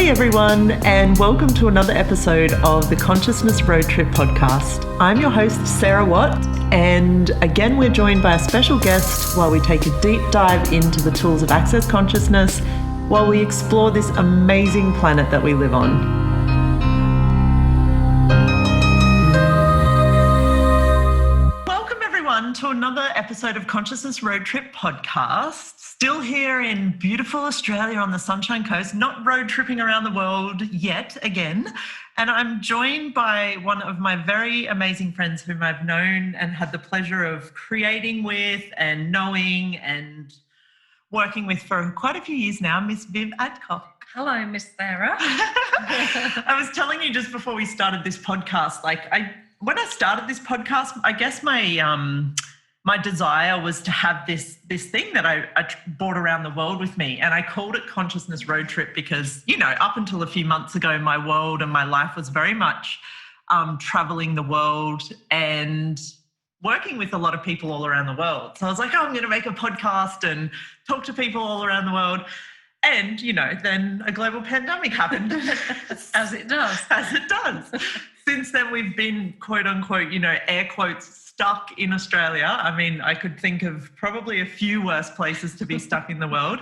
Hey everyone, and welcome to another episode of the Consciousness Road Trip podcast. I'm your host, Sarah Watt, and again we're joined by a special guest while we take a deep dive into the tools of access consciousness while we explore this amazing planet that we live on. To another episode of Consciousness Road Trip podcast. Still here in beautiful Australia on the Sunshine Coast, not road tripping around the world yet again. And I'm joined by one of my very amazing friends whom I've known and had the pleasure of creating with and knowing and working with for quite a few years now, Miss Viv Adcock. Hello, Miss Sarah. I was telling you just before we started this podcast, when I started this podcast, I guess my desire was to have this thing that I brought around the world with me, and I called it Consciousness Road Trip because, up until a few months ago, my world and my life was very much traveling the world and working with a lot of people all around the world. So I was like, I'm going to make a podcast and talk to people all around the world. And, then a global pandemic happened. As it does. As it does. Since then, we've been, quote unquote, air quotes, stuck in Australia. I mean, I could think of probably a few worse places to be stuck in the world.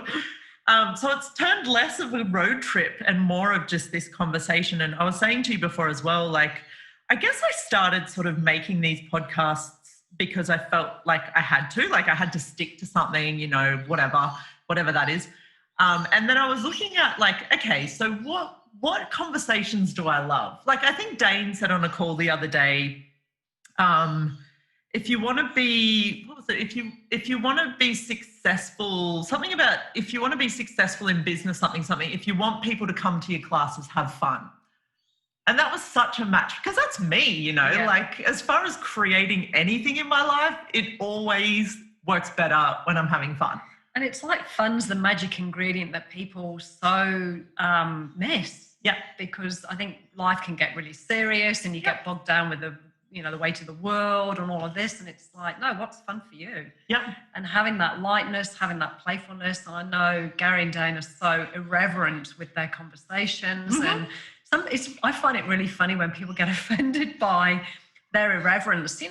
So it's turned less of a road trip and more of just this conversation. And I was saying to you before as well, I guess I started sort of making these podcasts because I felt like I had to, I had to stick to something, whatever that is. And then I was looking at okay, so what conversations do I love? I think Dane said on a call the other day, if you want to be, if you want to be successful, something about if you want to be successful in business, something, if you want people to come to your classes, have fun. And that was such a match because that's me, as far as creating anything in my life, it always works better when I'm having fun. And it's like fun's the magic ingredient that people so miss. Yeah. Because I think life can get really serious and you get bogged down with the weight of the world and all of this. And it's no, what's fun for you? Yeah. And having that lightness, having that playfulness. I know Gary and Dane are so irreverent with their conversations. Mm-hmm. And I find it really funny when people get offended by their irreverence,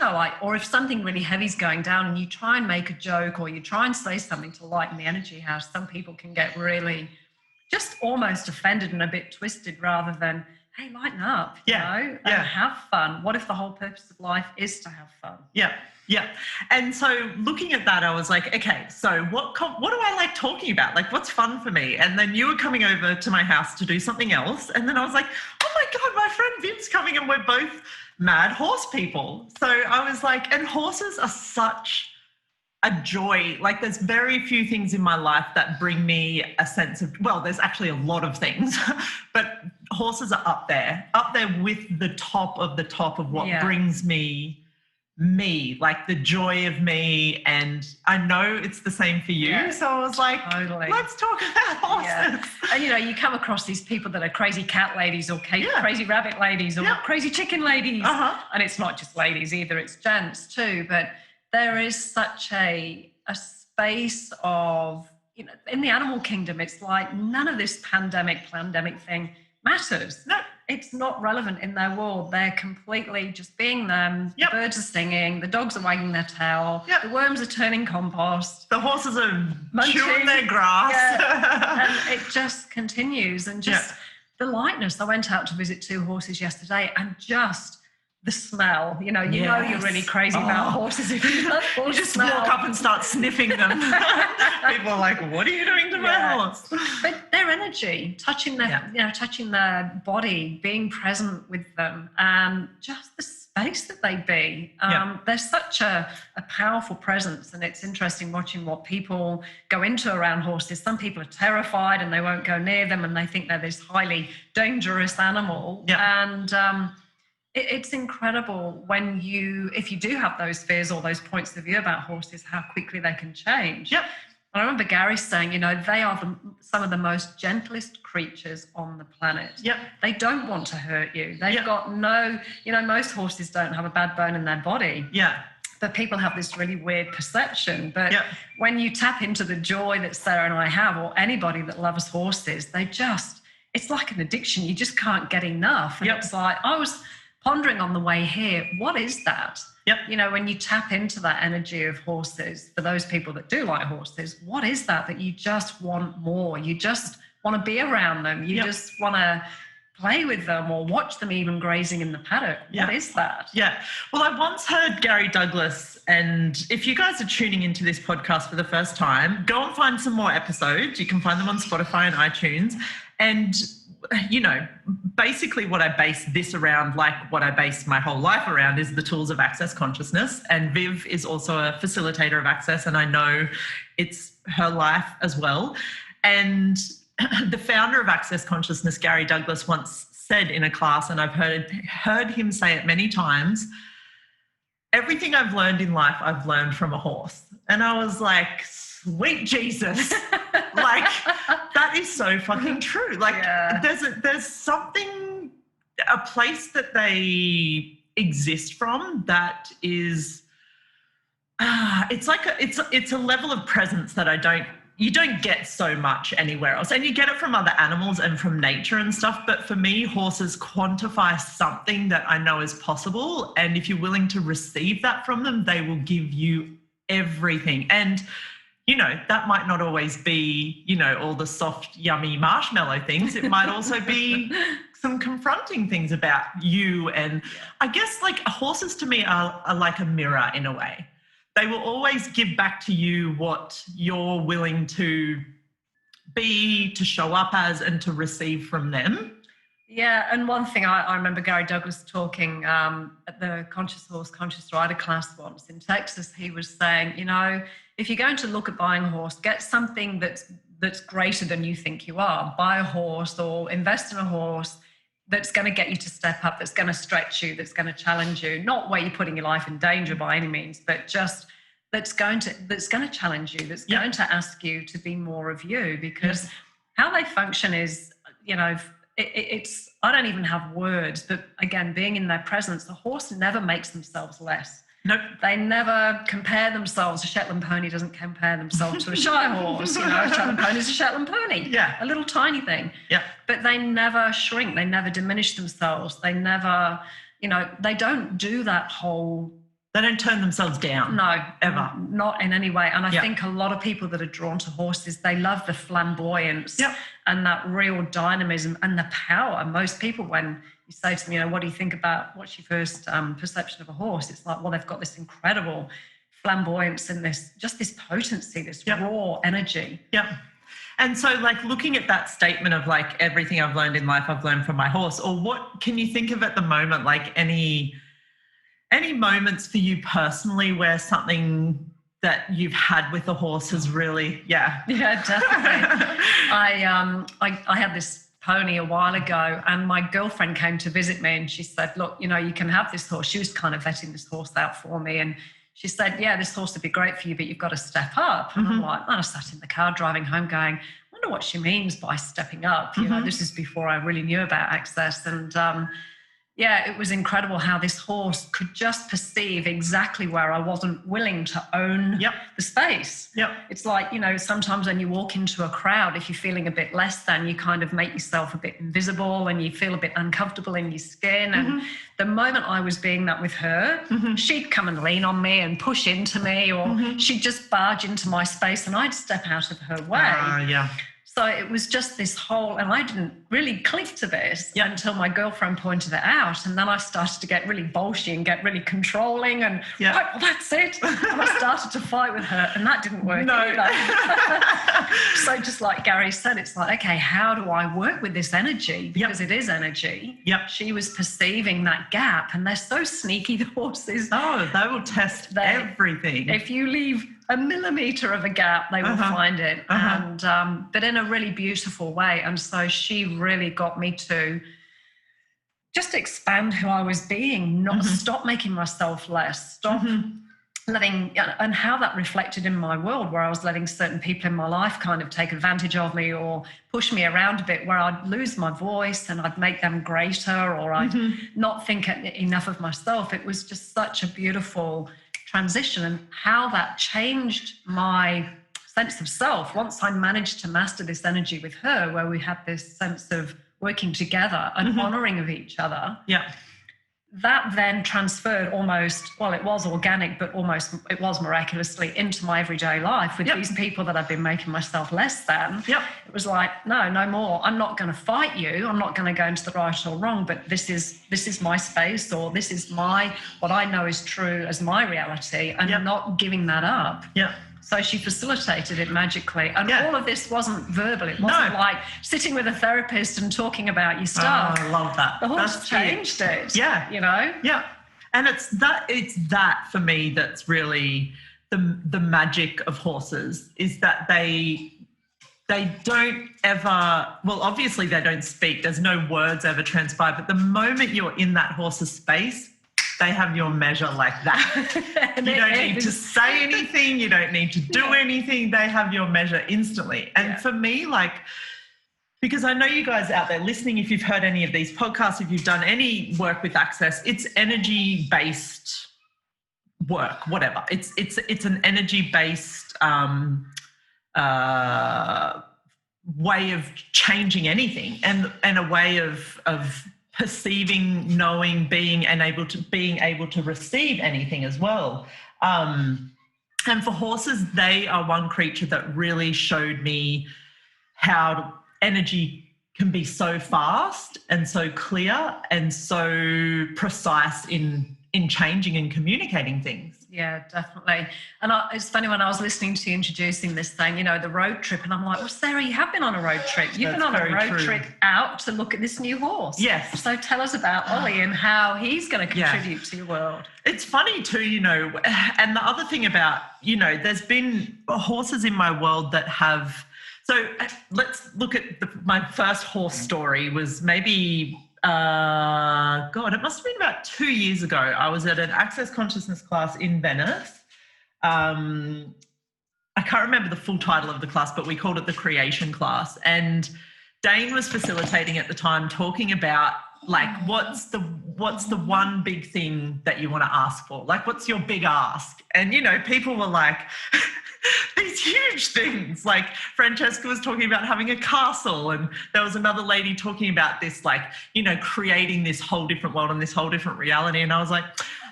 or if something really heavy's going down and you try and make a joke or you try and say something to lighten the energy, how some people can get really just almost offended and a bit twisted rather than, hey, lighten up, and have fun. What if the whole purpose of life is to have fun? Yeah. Yeah. And so looking at that, I was like, okay, so what do I like talking about? What's fun for me? And then you were coming over to my house to do something else. And then I was like, oh my God, my friend Viv's coming and we're both mad horse people. So I was like, and horses are such a joy. There's very few things in my life that bring me a sense of, well, there's actually a lot of things, but horses are up there with the top of what brings me, the joy of me. And I know it's the same for you. Yeah, so I was like, totally. Let's talk about horses. Yeah. And you come across these people that are crazy cat ladies or crazy rabbit ladies or crazy chicken ladies. Uh-huh. And it's not just ladies either, it's gents too. But there is such a space of, in the animal kingdom, it's none of this pandemic thing matters. No. It's not relevant in their world. They're completely just being them. Yep. The birds are singing. The dogs are wagging their tail. Yep. The worms are turning compost. The horses are munching chewing their grass. Yeah. And it just continues. And just the lightness. I went out to visit 2 horses yesterday and just the smell. You know you're really crazy about horses if you love horse You just smell. walk up and start sniffing them. People are like, what are you doing to my horse? But their energy, touching their body, being present with them, and just the space that they be. They're such a powerful presence, and it's interesting watching what people go into around horses. Some people are terrified and they won't go near them and they think they're this highly dangerous animal. And it's incredible if you do have those fears or those points of view about horses, how quickly they can change. Yep. I remember Gary saying, they are some of the most gentlest creatures on the planet. Yep. They don't want to hurt you. They've got no, most horses don't have a bad bone in their body. Yeah. But people have this really weird perception. But when you tap into the joy that Sarah and I have, or anybody that loves horses, it's like an addiction. You just can't get enough. And it's like, I was pondering on the way here, what is that? You know, when you tap into that energy of horses, for those people that do like horses, what is that you just want more? You just want to be around them. You just want to play with them or watch them even grazing in the paddock. What is that? Well, I once heard Gary Douglas, and if you guys are tuning into this podcast for the first time, go and find some more episodes. You can find them on Spotify and iTunes. And, you know, basically what I base this around, like what I base my whole life around, is the tools of access consciousness. And Viv is also a facilitator of access, and I know it's her life as well. And the founder of Access Consciousness, Gary Douglas, once said in a class, and I've heard him say it many times, everything I've learned in life, I've learned from a horse. And I was like, sweet Jesus. Like, that is so fucking true. Like, there's something, a place that they exist from that is, it's like it's a level of presence that you don't get so much anywhere else. And you get it from other animals and from nature and stuff. But for me, horses quantify something that I know is possible. And if you're willing to receive that from them, they will give you everything. And, you know, that might not always be, you know, all the soft, yummy marshmallow things. It might also be some confronting things about you. And I guess, like, horses to me are like a mirror in a way. They will always give back to you what you're willing to be, to show up as, and to receive from them. Yeah, and one thing I remember Gary Douglas talking at the Conscious Horse, Conscious Rider class once in Texas. He was saying, you know, if you're going to look at buying a horse, get something that's greater than you think you are. Buy a horse or invest in a horse that's going to get you to step up, that's going to stretch you, that's going to challenge you. Not where you're putting your life in danger by any means, but just that's going to challenge you, that's going to ask you to be more of you. Because how they function is, you know, it's I don't even have words, but again, being in their presence, the horse never makes themselves less. Nope. They never compare themselves. A Shetland pony doesn't compare themselves to a Shire horse. You know, a Shetland pony is a Shetland pony. A little tiny thing. But they never shrink. They never diminish themselves. They never, you know, they don't do that whole... They don't turn themselves down. No. Ever. Not in any way. And I think a lot of people that are drawn to horses, they love the flamboyance and that real dynamism and the power. Most people, when you say to them, you know, what do you think about, what's your first perception of a horse? It's like, well, they've got this incredible flamboyance and this potency, this raw energy. And so, like, looking at that statement of, like, everything I've learned in life, I've learned from my horse, or what can you think of at the moment, like any moments for you personally where something that you've had with a horse has really, definitely. I had this pony a while ago, and my girlfriend came to visit me, and she said, look, you know, you can have this horse. She was kind of vetting this horse out for me, and she said, yeah, this horse would be great for you, but you've got to step up. And I'm like, I sat in the car driving home going, I wonder what she means by stepping up. You know, this is before I really knew about access. And it was incredible how this horse could just perceive exactly where I wasn't willing to own the space. It's like, you know, sometimes when you walk into a crowd, if you're feeling a bit less than, you kind of make yourself a bit invisible and you feel a bit uncomfortable in your skin. And the moment I was being that with her, she'd come and lean on me and push into me, or she'd just barge into my space and I'd step out of her way. So it was just this whole, and I didn't really click to this until my girlfriend pointed it out. And then I started to get really bolshy and get really controlling and, right, well, that's it. And I started to fight with her, and that didn't work either. So just like Gary said, it's like, okay, how do I work with this energy? Because it is energy. She was perceiving that gap, and they're so sneaky, the horses. Oh, they will test everything. If you leave a millimetre of a gap, they will find it. And but in a really beautiful way. And so she really got me to just expand who I was being, not stop making myself less, stop letting, and how that reflected in my world, where I was letting certain people in my life kind of take advantage of me or push me around a bit, where I'd lose my voice and I'd make them greater, or I'd not think enough of myself. It was just such a beautiful transition, and how that changed my sense of self once I managed to master this energy with her, where we had this sense of working together and honouring of each other. Yeah. That then transferred almost, well, it was organic, but almost it was miraculously into my everyday life with these people that I've been making myself less than. Yep. It was like, no more. I'm not going to fight you. I'm not going to go into the right or wrong, but this is my space, or this is what I know is true as my reality, and not giving that up. Yeah. So she facilitated it magically. And all of this wasn't verbal. It wasn't like sitting with a therapist and talking about your stuff. Oh, I love that. The horse changed it. Yeah. You know? Yeah. And it's that for me that's really the magic of horses, is that they don't ever, well, obviously they don't speak. There's no words ever transpire. But the moment you're in that horse's space, they have your measure like that. You don't need to say anything. You don't need to do anything. They have your measure instantly. And for me, like, because I know you guys out there listening, if you've heard any of these podcasts, if you've done any work with Access, it's energy-based work, whatever. It's an energy-based way of changing anything, and a way of perceiving, knowing, being able to receive anything as well. And for horses, they are one creature that really showed me how energy can be so fast and so clear and so precise in changing and communicating things. Yeah, definitely. And it's funny, when I was listening to you introducing this thing, you know, the road trip, and I'm like, well, Sarah, you have been on a road trip. You've been on a road trip out to look at this new horse. Yes. So tell us about Ollie and how he's going to contribute to your world. It's funny too, you know, and the other thing about, you know, there's been horses in my world that have, so let's look at my first horse story was maybe, it must have been about 2 years ago. I was at an Access Consciousness class in Venice. I can't remember the full title of the class, but we called it the Creation class. And Dane was facilitating at the time, talking about, like, what's the one big thing that you want to ask for? Like, what's your big ask? And, you know, people were like, these huge things. Like, Francesca was talking about having a castle, and there was another lady talking about this, like, you know, creating this whole different world and this whole different reality. And I was like,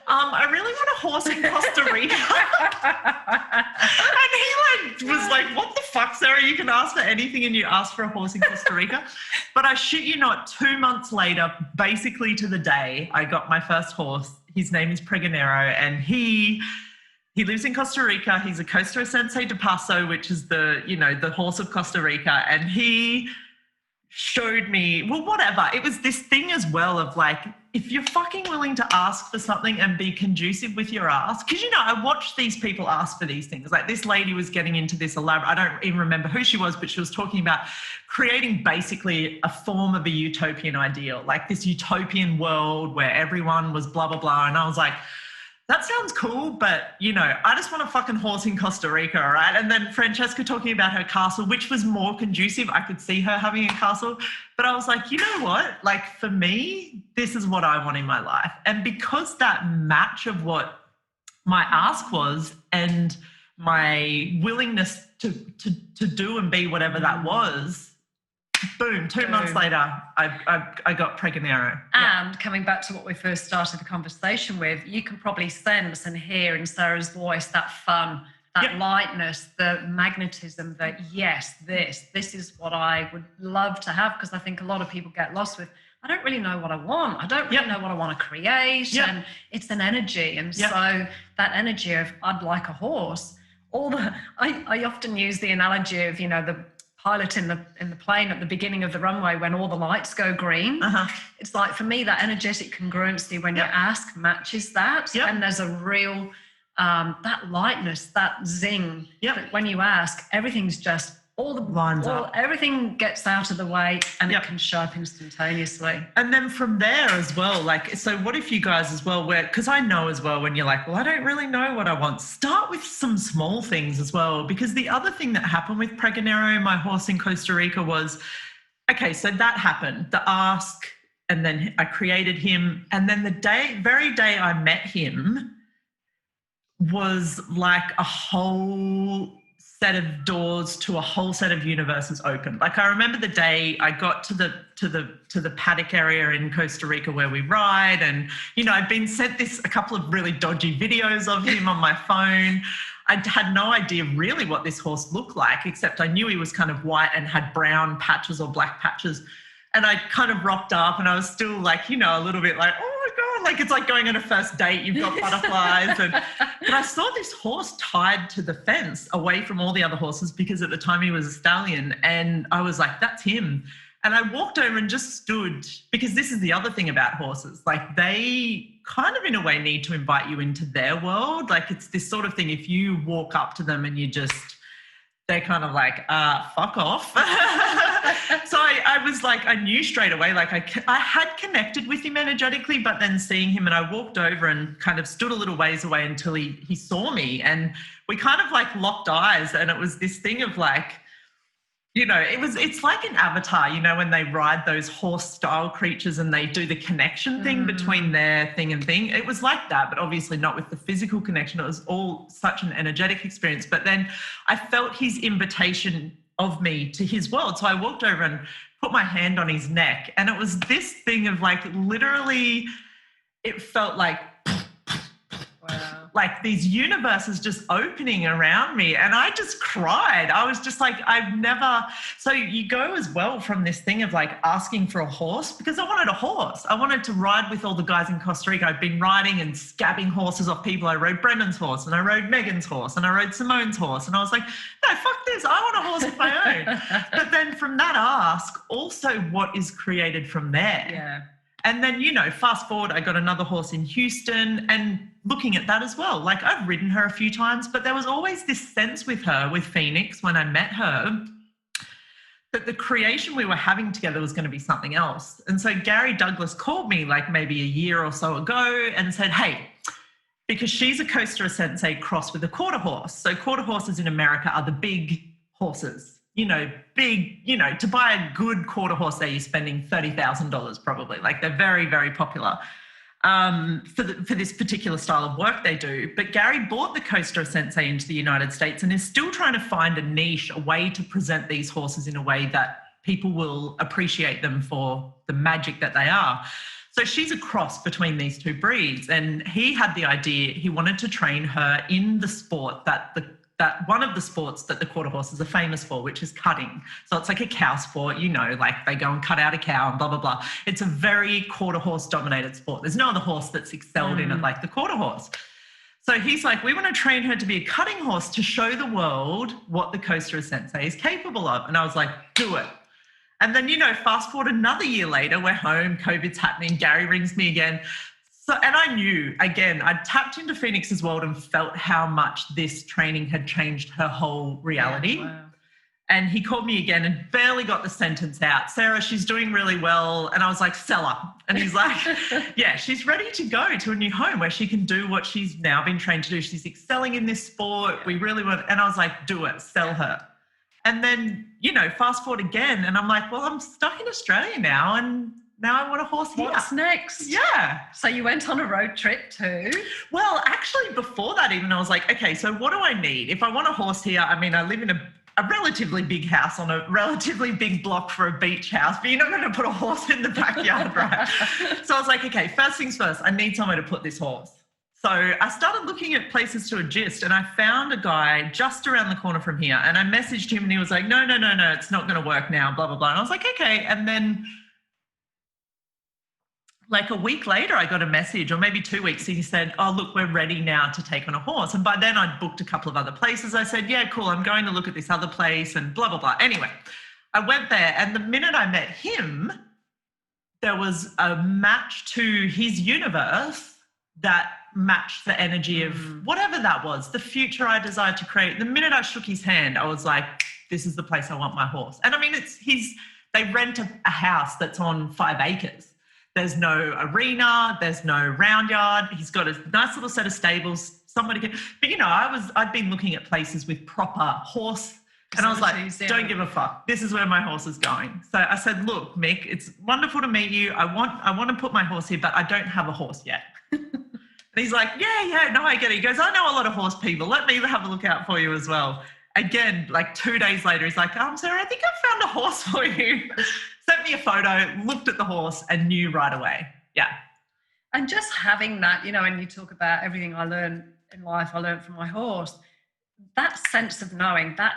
I really want a horse in Costa Rica. And he was like, what the fuck, Sarah? You can ask for anything and you ask for a horse in Costa Rica. But I shit you not, 2 months later, basically to the day, I got my first horse. His name is Pregonero, and he lives in Costa Rica. He's a Costa Sensei de Paso, which is the horse of Costa Rica. And he showed me, well, whatever. It was this thing as well of, like, if you're fucking willing to ask for something and be conducive with your ask, because, you know, I watched these people ask for these things. Like, this lady was getting into this elaborate, I don't even remember who she was, but she was talking about creating basically a form of a utopian ideal, like this utopian world where everyone was blah, blah, blah. And I was like, that sounds cool, but, you know, I just want a fucking horse in Costa Rica, all right? And then Francesca talking about her castle, which was more conducive. I could see her having a castle. But I was like, you know what? Like, for me, this is what I want in my life. And because that match of what my ask was and my willingness to do and be whatever that was, boom, 2 months later, I got Pregonero. And coming back to what we first started the conversation with, you can probably sense and hear in Sarah's voice that fun, that lightness, the magnetism, that yes, this is what I would love to have, because I think a lot of people get lost with, I don't really know what I want. I don't really know what I want to create. And it's an energy. And so that energy of, I'd like a horse, I often use the analogy of, you know, the pilot in the plane at the beginning of the runway when all the lights go green. It's like, for me, that energetic congruency when you ask matches that. And there's a real that lightness, that zing. That when you ask, everything's just everything gets out of the way, and it can show up instantaneously. And then from there as well, like, so what if you guys as well, because I know as well, when you're like, well, I don't really know what I want, start with some small things as well. Because the other thing that happened with Pregonero, my horse in Costa Rica, was, okay, so that happened, the ask, and then I created him. And then the very day I met him was like a whole set of doors to a whole set of universes open. Like, I remember the day I got to the paddock area in Costa Rica where we ride, and I'd been sent a couple of really dodgy videos of him on my phone. I had no idea really what this horse looked like, except I knew he was kind of white and had brown patches or black patches. And I kind of rocked up, and I was still like, a little bit like, oh my God, like it's like going on a first date, you've got butterflies. But I saw this horse tied to the fence away from all the other horses, because at the time he was a stallion. And I was like, that's him. And I walked over and just stood, because this is the other thing about horses. Like, they kind of in a way need to invite you into their world. Like, it's this sort of thing, if you walk up to them and they're kind of like, fuck off. So I was like, I knew straight away, like I had connected with him energetically, but then seeing him, and I walked over and kind of stood a little ways away until he saw me, and we kind of like locked eyes. And it was this thing of like, it's like an avatar, when they ride those horse style creatures and they do the connection thing between their thing and thing. It was like that, but obviously not with the physical connection. It was all such an energetic experience. But then I felt his invitation of me to his world. So I walked over and put my hand on his neck, and it was this thing of like, literally, it felt like, wow, like these universes just opening around me. And I just cried. I was just like, so you go as well from this thing of like asking for a horse, because I wanted a horse. I wanted to ride with all the guys in Costa Rica. I'd been riding and scabbing horses off people. I rode Brendan's horse, and I rode Megan's horse, and I rode Simone's horse. And I was like, no, fuck this. I want a horse of my own. But then from that ask, also what is created from there. Yeah. And then, fast forward, I got another horse in Houston, and looking at that as well. Like, I've ridden her a few times, but there was always this sense with her, with Phoenix, when I met her, that the creation we were having together was going to be something else. And so Gary Douglas called me like maybe a year or so ago and said, hey, because she's a Costa Sensei crossed with a quarter horse. So quarter horses in America are the big horses. To buy a good quarter horse there, you're spending $30,000 probably. Like, they're very, very popular for this particular style of work they do. But Gary bought the Costa Sensei into the United States and is still trying to find a niche, a way to present these horses in a way that people will appreciate them for the magic that they are. So she's a cross between these two breeds, and he had the idea, he wanted to train her in the sport that one of the sports that the quarter horses are famous for, which is cutting. So it's like a cow sport, like they go and cut out a cow and blah, blah, blah. It's a very quarter horse dominated sport. There's no other horse that's excelled in it like the quarter horse. So he's like, we want to train her to be a cutting horse to show the world what the Costa Sensei is capable of. And I was like, do it. And then, fast forward another year later, we're home, COVID's happening, Gary rings me again. So, and I knew, again, I'd tapped into Phoenix's world and felt how much this training had changed her whole reality. Yeah, wow. And he called me again and barely got the sentence out. Sarah, she's doing really well. And I was like, sell her. And he's like, yeah, she's ready to go to a new home where she can do what she's now been trained to do. She's excelling in this sport. We really want, and I was like, do it, sell her. And then, fast forward again. And I'm like, well, I'm stuck in Australia now. And now I want a horse here. What's next? Yeah. So you went on a road trip too? Well, actually, before that even, I was like, okay, so what do I need? If I want a horse here, I mean, I live in a relatively big house on a relatively big block for a beach house, but you're not going to put a horse in the backyard, right? So I was like, okay, first things first, I need somewhere to put this horse. So I started looking at places to adjust, and I found a guy just around the corner from here, and I messaged him and he was like, no, it's not going to work now, blah, blah, blah. And I was like, okay. And then like a week later, I got a message, or maybe 2 weeks, he said, oh, look, we're ready now to take on a horse. And by then I'd booked a couple of other places. I said, yeah, cool, I'm going to look at this other place and blah, blah, blah. Anyway, I went there, and the minute I met him, there was a match to his universe that matched the energy of whatever that was, the future I desired to create. The minute I shook his hand, I was like, this is the place I want my horse. And I mean, they rent a house that's on 5 acres. There's no arena, there's no round yard. He's got a nice little set of stables. Somebody can, but I'd been looking at places with proper horse, and I was like, don't give a fuck. This is where my horse is going. So I said, look, Mick, it's wonderful to meet you. I want to put my horse here, but I don't have a horse yet. And he's like, yeah, no, I get it. He goes, I know a lot of horse people. Let me have a look out for you as well. again, like 2 days later, he's like, Sarah, I think I found a horse for you. Sent me a photo, looked at the horse and knew right away. Yeah. And just having that, you know, and you talk about everything I learned in life, I learned from my horse, that sense of knowing, that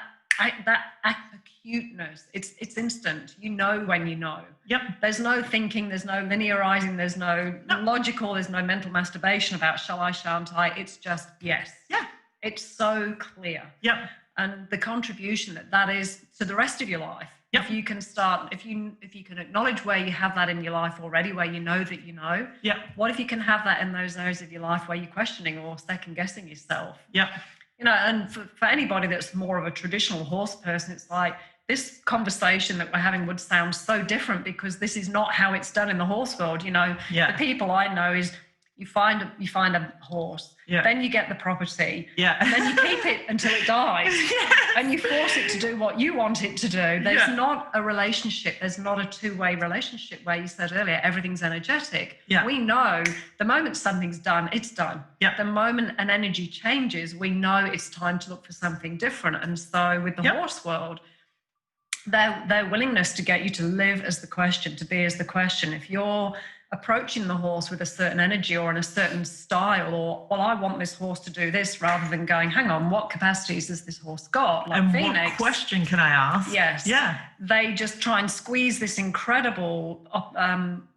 acuteness, it's instant. You know when you know. Yep. There's no thinking, there's no linearizing, there's no logical, there's no mental masturbation about shall I, shan't I. It's just yes. Yeah. It's so clear. Yep. And the contribution that is to the rest of your life. Yep. If you can start, if you can acknowledge where you have that in your life already, where you know that you know. Yep. What if you can have that in those areas of your life where you're questioning or second guessing yourself? Yep. You know, and for anybody that's more of a traditional horse person, it's like this conversation that we're having would sound so different because this is not how it's done in the horse world. You know, the people I know is you find a horse, then you get the property, and then you keep it until it dies, and you force it to do what you want it to do. There's not a relationship. There's not a two-way relationship where you said earlier everything's energetic. We know the moment something's done, it's done. The moment an energy changes, we know it's time to look for something different. And so with the horse world, their willingness to get you to live as the question, to be as the question. If you're approaching the horse with a certain energy or in a certain style, or, well, I want this horse to do this, rather than going, hang on, what capacities has this horse got? Like and Phoenix, what question can I ask? Yes. Yeah. They just try and squeeze this incredible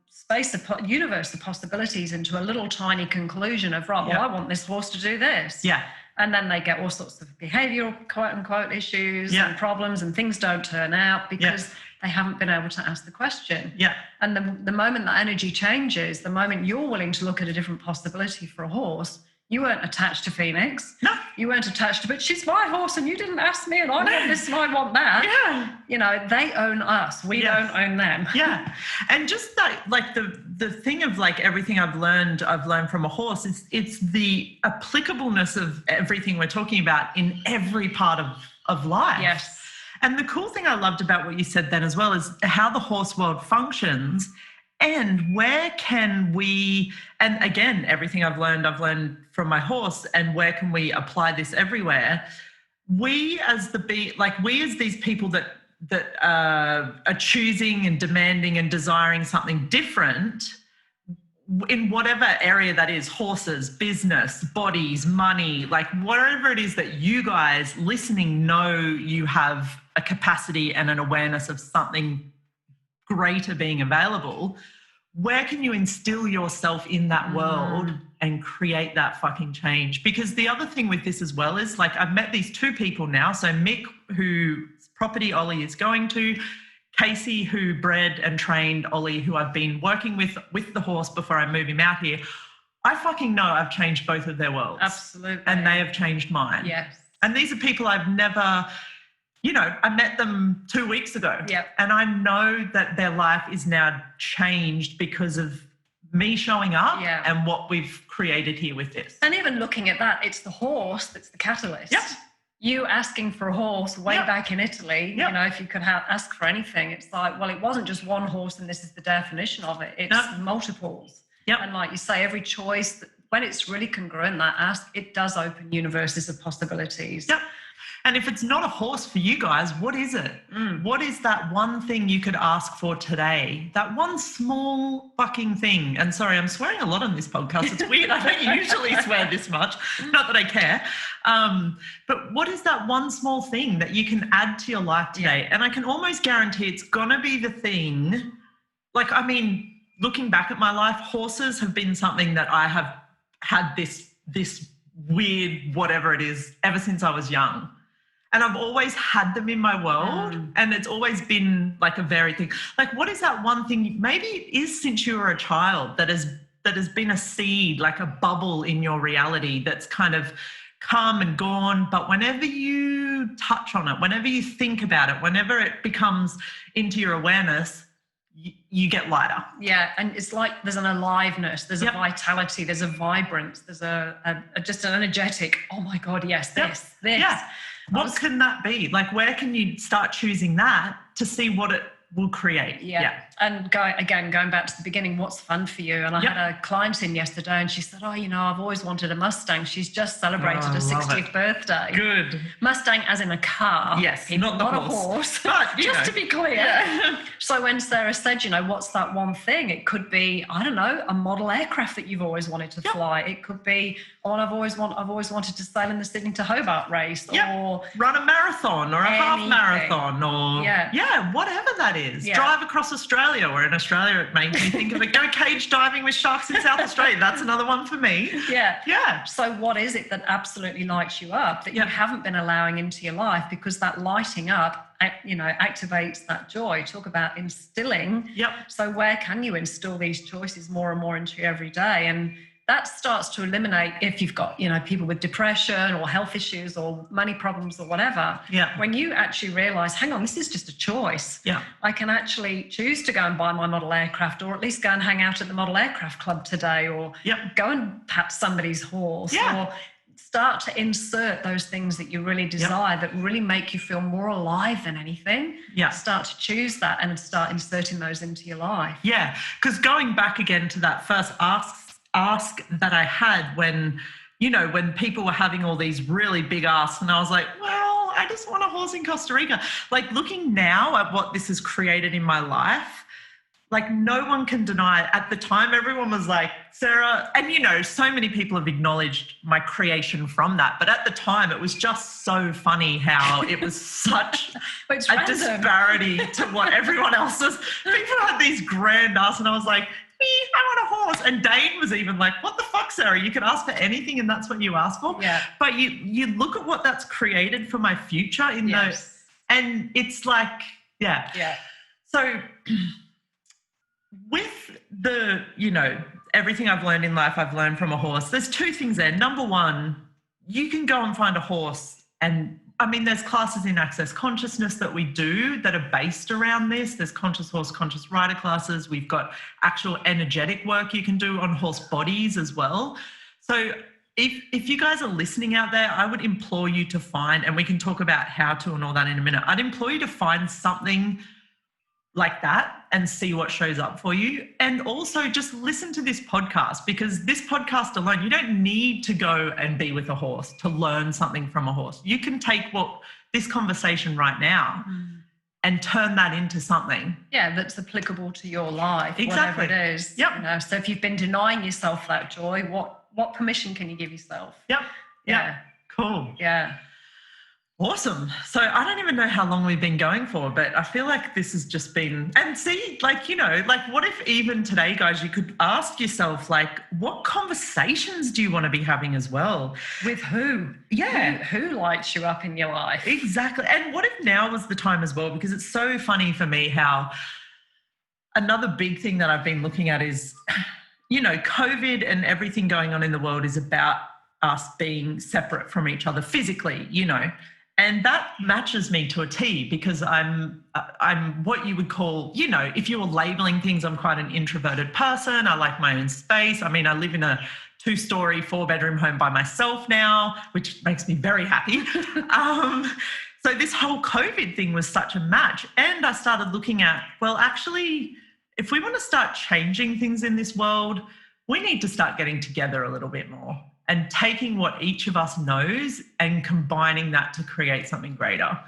space of universe of possibilities into a little tiny conclusion of, right, well, I want this horse to do this. Yeah. And then they get all sorts of behavioural, quote unquote, issues and problems, and things don't turn out because they haven't been able to ask the question. Yeah. And the moment that energy changes, the moment you're willing to look at a different possibility for a horse, you weren't attached to Phoenix. No. You weren't attached to, but she's my horse and you didn't ask me and I want this and I want that. Yeah. You know, they own us. We don't own them. Yeah. And just that, like the thing of like everything I've learned from a horse, it's the applicableness of everything we're talking about in every part of life. Yes. And the cool thing I loved about what you said then as well is how the horse world functions and where can we, and again, everything I've learned from my horse, and where can we apply this everywhere? We as these people that are choosing and demanding and desiring something different in whatever area that is, horses, business, bodies, money, like whatever it is that you guys listening know you have a capacity and an awareness of something greater being available, where can you instill yourself in that world and create that fucking change? Because the other thing with this as well is, like, I've met these two people now. So Mick, whose property Ollie is going to, Casey, who bred and trained Ollie, who I've been working with the horse before I move him out here. I fucking know I've changed both of their worlds. Absolutely. And they have changed mine. Yes. And these are people I've never... You know, I met them 2 weeks ago. Yep. And I know that their life is now changed because of me showing up and what we've created here with this. And even looking at that, it's the horse that's the catalyst. Yep. You asking for a horse way back in Italy, you know, if you could ask for anything, it's like, well, it wasn't just one horse and this is the definition of it. It's multiples. Yep. And like you say, every choice, when it's really congruent, that ask, it does open universes of possibilities. Yep. And if it's not a horse for you guys, what is it? What is that one thing you could ask for today? That one small fucking thing. And sorry, I'm swearing a lot on this podcast. It's weird. I don't usually swear this much. Not that I care. But what is that one small thing that you can add to your life today? And I can almost guarantee it's going to be the thing. Like, I mean, looking back at my life, horses have been something that I have had this weird whatever it is ever since I was young. And I've always had them in my world, and it's always been like a varied thing. Like, what is that one thing? Maybe it is since you were a child that has been a seed, like a bubble in your reality that's kind of come and gone. But whenever you touch on it, whenever you think about it, whenever it becomes into your awareness, you get lighter. Yeah, and it's like there's an aliveness, there's a vitality, there's a vibrance, there's a just an energetic, oh my God, yes, this. Yeah. What can that be? Like, where can you start choosing that to see what will create. Yeah. And going back to the beginning, what's fun for you? And I had a client in yesterday and she said, oh, I've always wanted a Mustang. She's just celebrated her 60th birthday. Good. Mustang as in a car. Yes, people, not a horse. But, just to be clear. Yeah. So when Sarah said, what's that one thing? It could be, I don't know, a model aircraft that you've always wanted to fly. It could be, I've always wanted to sail in the Sydney to Hobart race, or run a marathon or a half marathon, or whatever that is. Drive across Australia, or in Australia it makes me think of it. Go cage diving with sharks in South Australia. That's another one for me. Yeah. So what is it that absolutely lights you up that you haven't been allowing into your life? Because that lighting up, activates that joy. Talk about instilling. So where can you instill these choices more and more into your everyday? And that starts to eliminate, if you've got, people with depression or health issues or money problems or whatever. When you actually realise, hang on, this is just a choice. I can actually choose to go and buy my model aircraft, or at least go and hang out at the model aircraft club today, or go and pat somebody's horse, or start to insert those things that you really desire that really make you feel more alive than anything. Start to choose that and start inserting those into your life. Because going back again to that first ask that I had when people were having all these really big asks, and I was like, well, I just want a horse in Costa Rica. Like, looking now at what this has created in my life, like, no one can deny it. At the time, everyone was like, Sarah, and so many people have acknowledged my creation from that. But at the time, it was just so funny how it was such a disparity to what everyone else was. People had these grand asks, and I was like, I want a horse. And Dane was even like, what the fuck, Sarah? You can ask for anything and that's what you ask for. But you look at what that's created for my future in those, and it's like, So with the, everything I've learned in life, I've learned from a horse. There's two things there. Number one, you can go and find a horse, and there's classes in Access Consciousness that we do that are based around this. There's conscious horse, conscious rider classes. We've got actual energetic work you can do on horse bodies as well. So if you guys are listening out there, I would implore you to find, and we can talk about how to and all that in a minute. I'd implore you to find something like that and see what shows up for you. And also just listen to this podcast, because this podcast alone, you don't need to go and be with a horse to learn something from a horse. You can take this conversation right now and turn that into something. That's applicable to your life, exactly. Whatever it is. So if you've been denying yourself that joy, what permission can you give yourself? Cool. Awesome. So I don't even know how long we've been going for, but I feel like this has just been, and see, what if even today, guys, you could ask yourself, what conversations do you want to be having as well? With who? Who lights you up in your life? Exactly. And what if now was the time as well? Because it's so funny for me how another big thing that I've been looking at is, COVID and everything going on in the world is about us being separate from each other physically, And that matches me to a T, because I'm what you would call, if you were labeling things, I'm quite an introverted person. I like my own space. I live in a 2-story, 4-bedroom home by myself now, which makes me very happy. So this whole COVID thing was such a match. And I started looking at, well, actually, if we want to start changing things in this world, we need to start getting together a little bit more and taking what each of us knows and combining that to create something greater.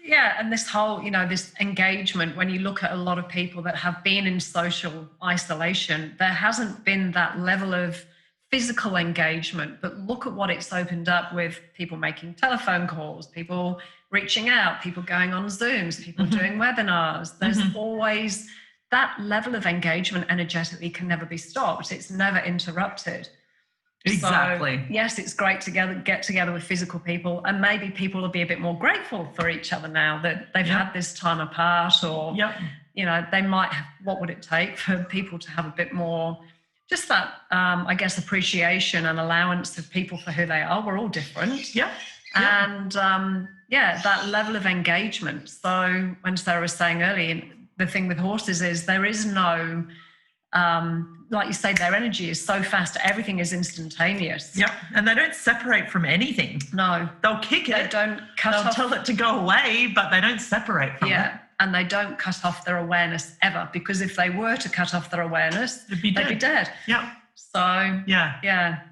And this whole, this engagement, when you look at a lot of people that have been in social isolation, there hasn't been that level of physical engagement, but look at what it's opened up with people making telephone calls, people reaching out, people going on Zooms, people doing webinars. There's always that level of engagement energetically can never be stopped. It's never interrupted. Exactly. So, yes, it's great to get together with physical people, and maybe people will be a bit more grateful for each other now that they've had this time apart, or, they might have, what would it take for people to have a bit more, just that, appreciation and allowance of people for who they are. We're all different. And, that level of engagement. So when Sarah was saying earlier, the thing with horses is there is no... like you say, their energy is so fast. Everything is instantaneous. And they don't separate from anything. No. They'll kick it. They don't cut off. They'll tell it to go away, but they don't separate from it. and they don't cut off their awareness ever, because if they were to cut off their awareness, they'd be dead. Yeah. So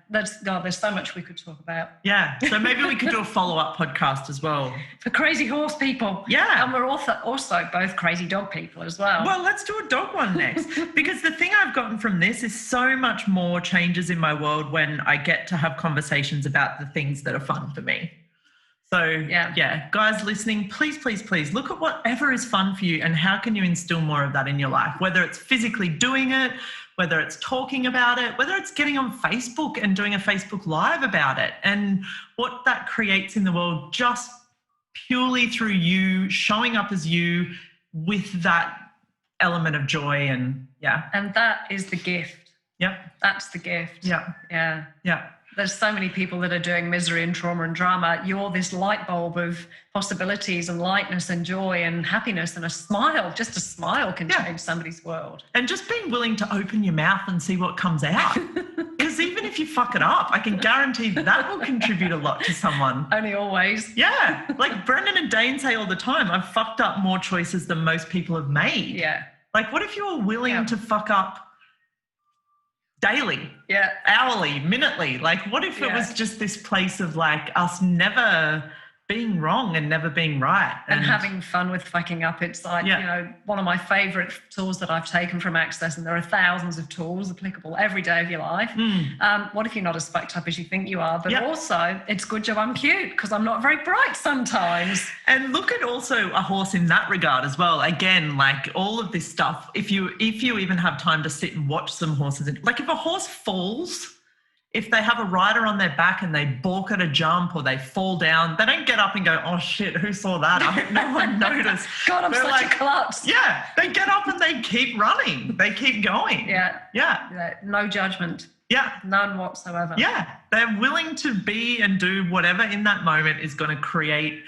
there's so much we could talk about. Yeah. So maybe we could do a follow-up podcast as well. For crazy horse people. Yeah. And we're also both crazy dog people as well. Well, let's do a dog one next. Because the thing I've gotten from this is so much more changes in my world when I get to have conversations about the things that are fun for me. So, yeah, guys listening, please, please, please look at whatever is fun for you and how can you instill more of that in your life, whether it's physically doing it, whether it's talking about it, whether it's getting on Facebook and doing a Facebook Live about it, and what that creates in the world just purely through you showing up as you with that element of joy. And And that is the gift. Yep. That's the gift. Yeah. Yeah. Yeah. There's so many people that are doing misery and trauma and drama. You're this light bulb of possibilities and lightness and joy and happiness, and a smile, just a smile can change somebody's world. And just being willing to open your mouth and see what comes out. Because even if you fuck it up, I can guarantee that will contribute a lot to someone. Only always. Yeah. Like Brendan and Dane say all the time, I've fucked up more choices than most people have made. Yeah. Like, what if you were willing to fuck up daily, hourly, minutely? Like, what if it was just this place of like us never being wrong and never being right and having fun with fucking up? It's like, you know, one of my favorite tools that I've taken from Access, and there are thousands of tools applicable every day of your life. What if you're not as fucked up as you think you are? But also, it's good job I'm cute, because I'm not very bright sometimes. And look at also a horse in that regard as well. Again, like all of this stuff, if you even have time to sit and watch some horses, like if a horse falls, if they have a rider on their back and they balk at a jump or they fall down, they don't get up and go, oh shit, who saw that? I hope no one noticed. God, I'm such a klutz. Yeah, they get up and they keep running. They keep going. Yeah. No judgment. Yeah. None whatsoever. Yeah. They're willing to be and do whatever in that moment is going to create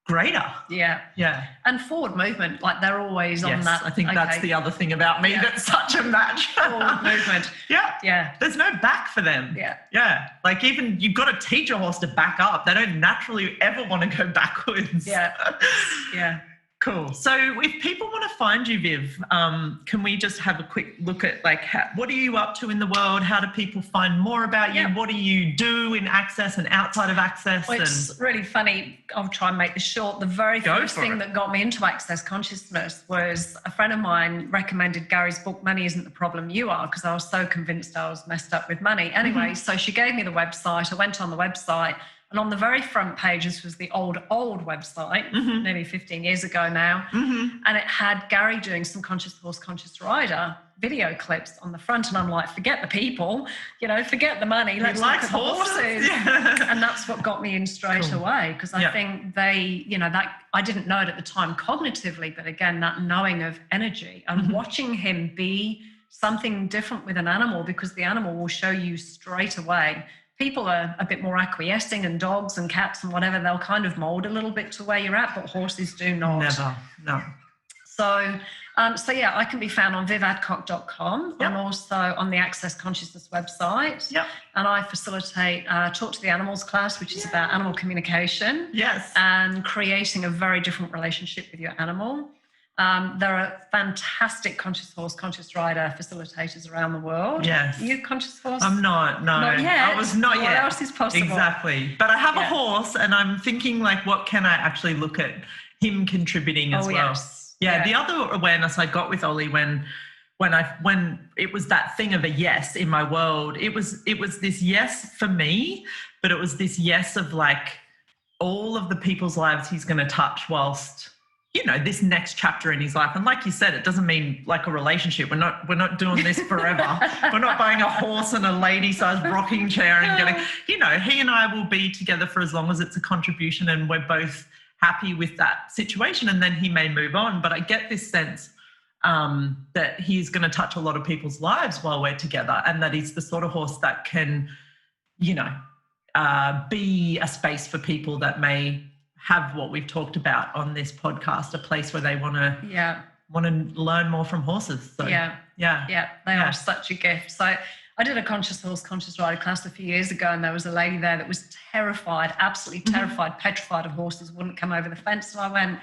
greater. Yeah. Yeah. And forward movement, like they're always on that. I think that's the other thing about me that's such a match. Forward movement. Yeah. There's no back for them. Yeah. Like even you've got to teach a horse to back up. They don't naturally ever want to go backwards. Yeah. Cool. So if people want to find you, Viv, can we just have a quick look at like what are you up to in the world? How do people find more about you? What do you do in Access and outside of Access? Well, it's really funny. I'll try and make this short. The very first thing that got me into Access Consciousness was a friend of mine recommended Gary's book, Money Isn't the Problem, You Are, because I was so convinced I was messed up with money. Anyway, so she gave me the website. I went on the website. And on the very front page, this was the old website, nearly 15 years ago now, and it had Gary doing some Conscious Horse, Conscious Rider video clips on the front. And I'm like, forget the people, forget the money. Let's look at the horses. Yeah. And that's what got me in straight away, because I think they, that I didn't know it at the time cognitively, but again, that knowing of energy and watching him be something different with an animal, because the animal will show you straight away. People are a bit more acquiescing, and dogs and cats and whatever, they'll kind of mold a little bit to where you're at, but horses do not. Never, no. So I can be found on vivadcock.com and also on the Access Consciousness website. And I facilitate Talk to the Animals class, which is about animal communication. And creating a very different relationship with your animal. There are fantastic Conscious Horse, Conscious Rider facilitators around the world. Are you Conscious Horse? I'm not, no. Not yet. I was not yet. What else is possible? Exactly. But I have a horse, and I'm thinking, like, what can I actually look at him contributing as well? The other awareness I got with Ollie when it was that thing of a yes in my world, it was this yes for me, but it was this yes of like all of the people's lives he's going to touch whilst this next chapter in his life. And like you said, it doesn't mean like a relationship. We're not doing this forever. We're not buying a horse and a lady-sized rocking chair and getting, he and I will be together for as long as it's a contribution and we're both happy with that situation, and then he may move on. But I get this sense that he's going to touch a lot of people's lives while we're together, and that he's the sort of horse that can, be a space for people that may have what we've talked about on this podcast, a place where they want to learn more from horses. So, they are such a gift. So I did a Conscious Horse, Conscious Rider class a few years ago, and there was a lady there that was terrified, absolutely terrified, petrified of horses, wouldn't come over the fence. And I went,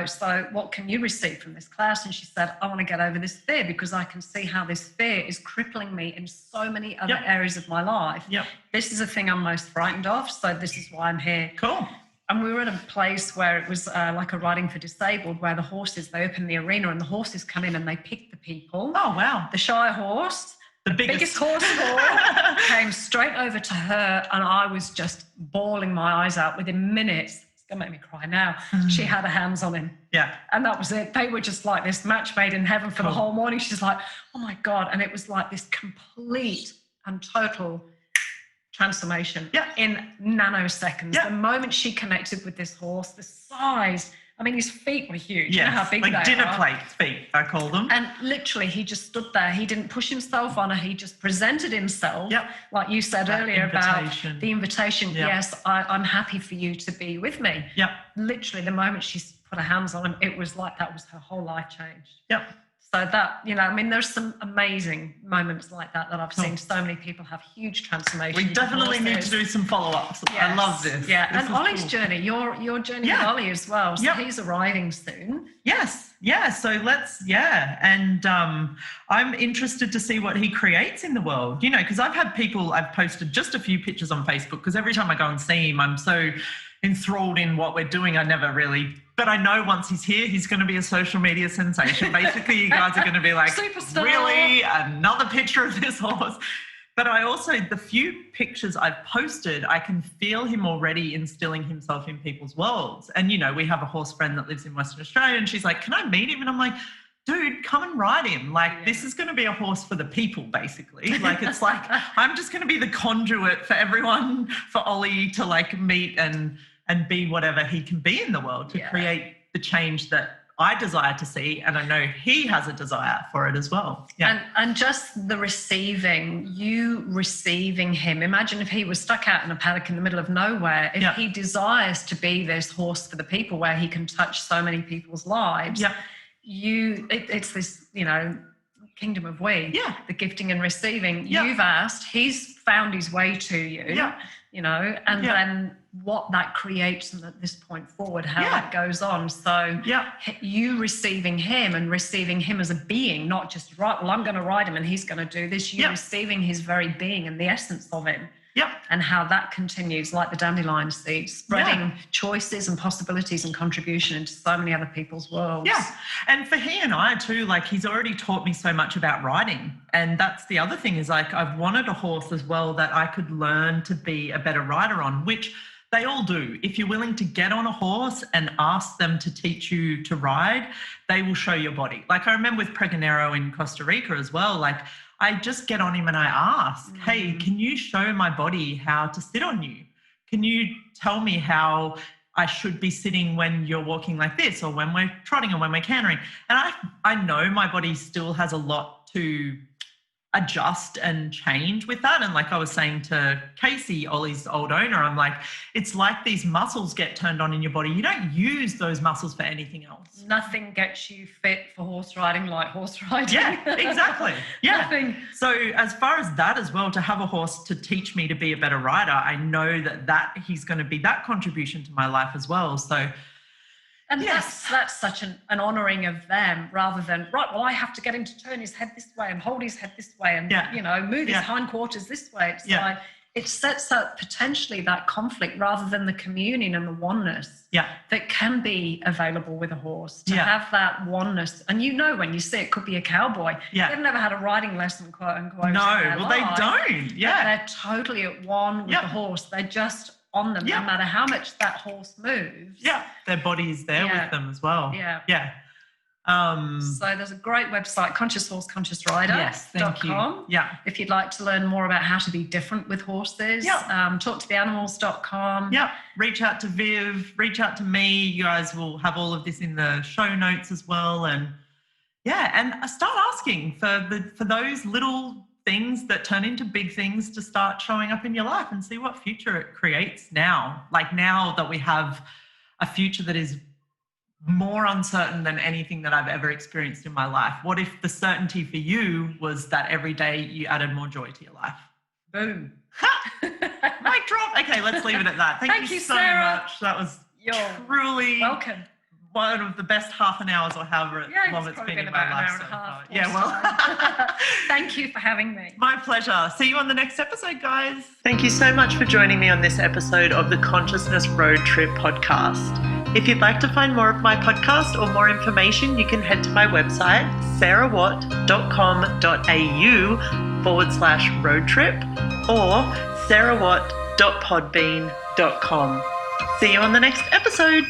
So what can you receive from this class? And she said, I want to get over this fear because I can see how this fear is crippling me in so many other areas of my life. This is the thing I'm most frightened of. So this is why I'm here. Cool. And we were at a place where it was like a riding for disabled, where the horses, they open the arena and the horses come in and they pick the people. Oh, wow. The shy horse, the biggest horse of all, came straight over to her, and I was just bawling my eyes out within minutes. It's going to make me cry now. She had her hands on him. Yeah. And that was it. They were just like this match made in heaven for the whole morning. She's like, oh my God. And it was like this complete and total transformation in nanoseconds. The moment she connected with this horse, the size, I mean, his feet were huge. Yes, you know how big like they dinner are. plate feet, I call them. And literally, he just stood there. He didn't push himself on her. He just presented himself, like you said earlier about the invitation. Yes, I'm happy for you to be with me. Literally, the moment she put her hands on him, it was like that was her whole life changed. So that, I mean, there's some amazing moments like that I've seen so many people have huge transformations. We definitely need to do some follow-ups. I love this. Yeah, this and Ollie's journey, your journey with Ollie as well. So he's arriving soon. Yes. Yeah. So let's, And I'm interested to see what he creates in the world, because I've had people, I've posted just a few pictures on Facebook because every time I go and see him, I'm so enthralled in what we're doing. But I know once he's here, he's going to be a social media sensation. Basically, you guys are going to be like, superstar. Really? Another picture of this horse? But I also, the few pictures I've posted, I can feel him already instilling himself in people's worlds. And, we have a horse friend that lives in Western Australia, and she's like, can I meet him? And I'm like, dude, come and ride him. Like, this is going to be a horse for the people, basically. Like, it's like, I'm just going to be the conduit for everyone, for Ollie to like meet and be whatever he can be in the world to create the change that I desire to see. And I know he has a desire for it as well. And just the you receiving him. Imagine if he was stuck out in a paddock in the middle of nowhere, if he desires to be this horse for the people where he can touch so many people's lives. It's this, kingdom of we, the gifting and receiving. You've asked, he's found his way to you, and then what that creates at this point forward, how that goes on. So you receiving him and receiving him as a being, not just, right, well, I'm going to ride him and he's going to do this. You receiving his very being and the essence of him. And how that continues, like the dandelion seed, spreading choices and possibilities and contribution into so many other people's worlds. And for he and I too, like, he's already taught me so much about riding. And that's the other thing, is like, I've wanted a horse as well that I could learn to be a better rider on, which they all do. If you're willing to get on a horse and ask them to teach you to ride, they will show your body. Like, I remember with Pregonero in Costa Rica as well, like, I just get on him and I ask, hey, can you show my body how to sit on you? Can you tell me how I should be sitting when you're walking like this, or when we're trotting, or when we're cantering? And I know my body still has a lot to adjust and change with that. And like I was saying to Casey, Ollie's old owner, I'm like, it's like these muscles get turned on in your body. You don't use those muscles for anything else. Nothing gets you fit for horse riding like horse riding. Yeah, exactly. Yeah. Nothing. So as far as that as well, to have a horse to teach me to be a better rider, I know that he's going to be that contribution to my life as well. So and that's such an honouring of them, rather than, right, well, I have to get him to turn his head this way and hold his head this way and, move his hindquarters this way. It's like, it sets up potentially that conflict rather than the communion and the oneness that can be available with a horse, to have that oneness. And when you see it, could be a cowboy. They've never had a riding lesson, quote unquote. No, well, they don't. They're totally at one with the horse. They're just on them, no matter how much that horse moves. Their body is there with them as well. So there's a great website, Conscious Horse, Conscious Rider. Yes, thank you. If you'd like to learn more about how to be different with horses, talktotheanimals.com. Reach out to Viv, reach out to me. You guys will have all of this in the show notes as well. And and start asking for those little things that turn into big things to start showing up in your life, and see what future it creates now. Like, now that we have a future that is more uncertain than anything that I've ever experienced in my life. What if the certainty for you was that every day you added more joy to your life? Boom. Mic drop. Okay, let's leave it at that. Thank you so Sarah. much. That was truly welcome. one of the best half an hours or however long it's been in my life so far. Yeah, well. Thank you for having me. My pleasure. See you on the next episode, guys. Thank you so much for joining me on this episode of the Consciousness Road Trip podcast. If you'd like to find more of my podcast or more information, you can head to my website, sarahwatt.com.au/road trip or sarahwatt.podbean.com. See you on the next episode.